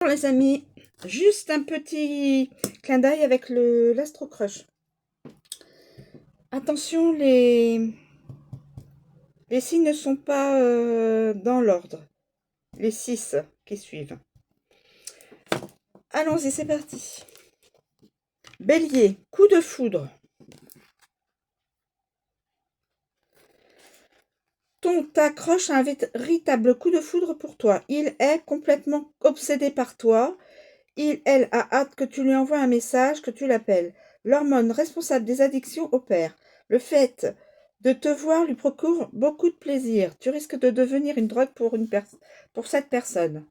Bonjour les amis, juste un petit clin d'œil avec l'Astro Crush. Attention, les signes ne sont pas dans l'ordre, les 6 qui suivent. Allons-y, c'est parti. Bélier, coup de foudre. T'accroche un véritable coup de foudre pour toi. Il est complètement obsédé par toi. Elle a hâte que tu lui envoies un message, que tu l'appelles. L'hormone responsable des addictions opère. Le fait de te voir lui procure beaucoup de plaisir. Tu risques de devenir une drogue pour cette personne.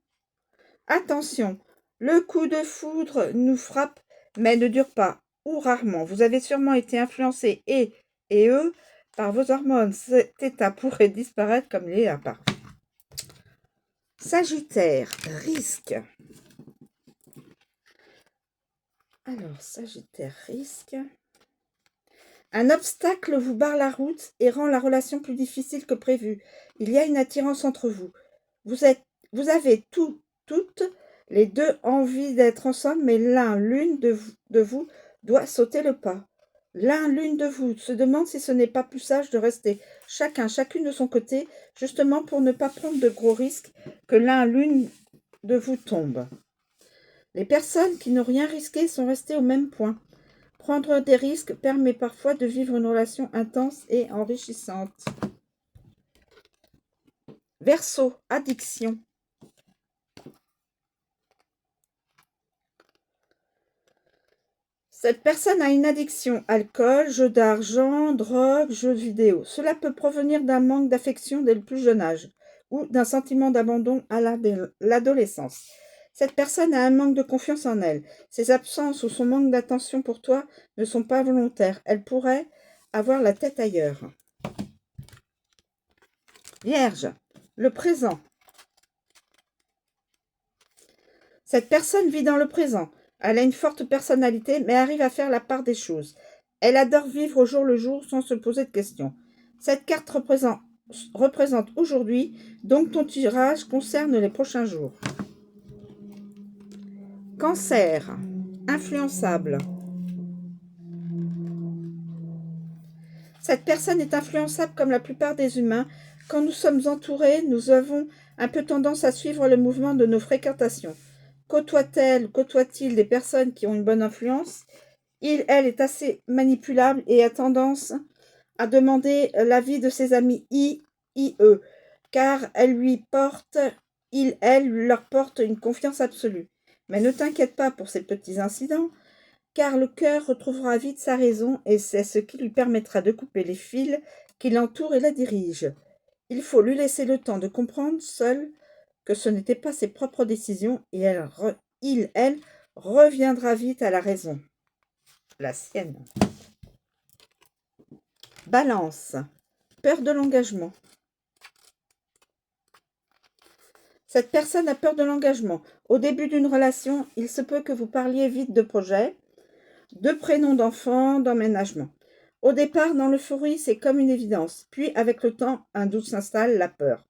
Attention, le coup de foudre nous frappe, mais ne dure pas, ou rarement. Vous avez sûrement été influencé, et eux, par vos hormones. Cet état pourrait disparaître comme il est apparu. Sagittaire, risque. Alors, Sagittaire, risque. Un obstacle vous barre la route et rend la relation plus difficile que prévu. Il y a une attirance entre vous. Vous avez toutes les deux envie d'être ensemble, mais l'une de vous doit sauter le pas. L'une de vous se demande si ce n'est pas plus sage de rester chacune de son côté, justement pour ne pas prendre de gros risques que l'une de vous tombe. Les personnes qui n'ont rien risqué sont restées au même point. Prendre des risques permet parfois de vivre une relation intense et enrichissante. Verseau, addiction. Cette personne a une addiction, alcool, jeux d'argent, drogue, jeux vidéo. Cela peut provenir d'un manque d'affection dès le plus jeune âge ou d'un sentiment d'abandon à l'adolescence. Cette personne a un manque de confiance en elle. Ses absences ou son manque d'attention pour toi ne sont pas volontaires. Elle pourrait avoir la tête ailleurs. Vierge, le présent. Cette personne vit dans le présent. Elle a une forte personnalité, mais arrive à faire la part des choses. Elle adore vivre au jour le jour sans se poser de questions. Cette carte représente aujourd'hui, donc ton tirage concerne les prochains jours. Cancer, influençable. Cette personne est influençable comme la plupart des humains. Quand nous sommes entourés, nous avons un peu tendance à suivre le mouvement de nos fréquentations. Côtoie-t-il des personnes qui ont une bonne influence? Elle est assez manipulable et a tendance à demander l'avis de ses amis IE, car elle leur porte une confiance absolue. Mais ne t'inquiète pas pour ces petits incidents, car le cœur retrouvera vite sa raison et c'est ce qui lui permettra de couper les fils qui l'entourent et la dirigent. Il faut lui laisser le temps de comprendre seul que ce n'était pas ses propres décisions et elle reviendra vite à la raison, la sienne. Balance, peur de l'engagement. Cette personne a peur de l'engagement. Au début d'une relation, il se peut que vous parliez vite de projets, de prénoms d'enfants, d'emménagement. Au départ, dans l'euphorie, c'est comme une évidence. Puis, avec le temps, un doute s'installe, la peur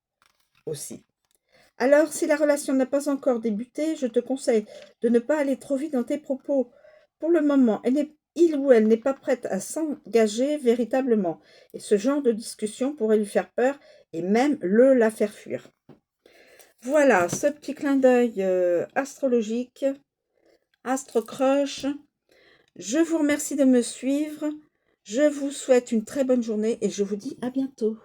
aussi. Alors, si la relation n'a pas encore débuté, je te conseille de ne pas aller trop vite dans tes propos. Pour le moment, il ou elle n'est pas prête à s'engager véritablement. Et ce genre de discussion pourrait lui faire peur et même la faire fuir. Voilà, ce petit clin d'œil astrologique, Astro Crush. Je vous remercie de me suivre. Je vous souhaite une très bonne journée et je vous dis à bientôt.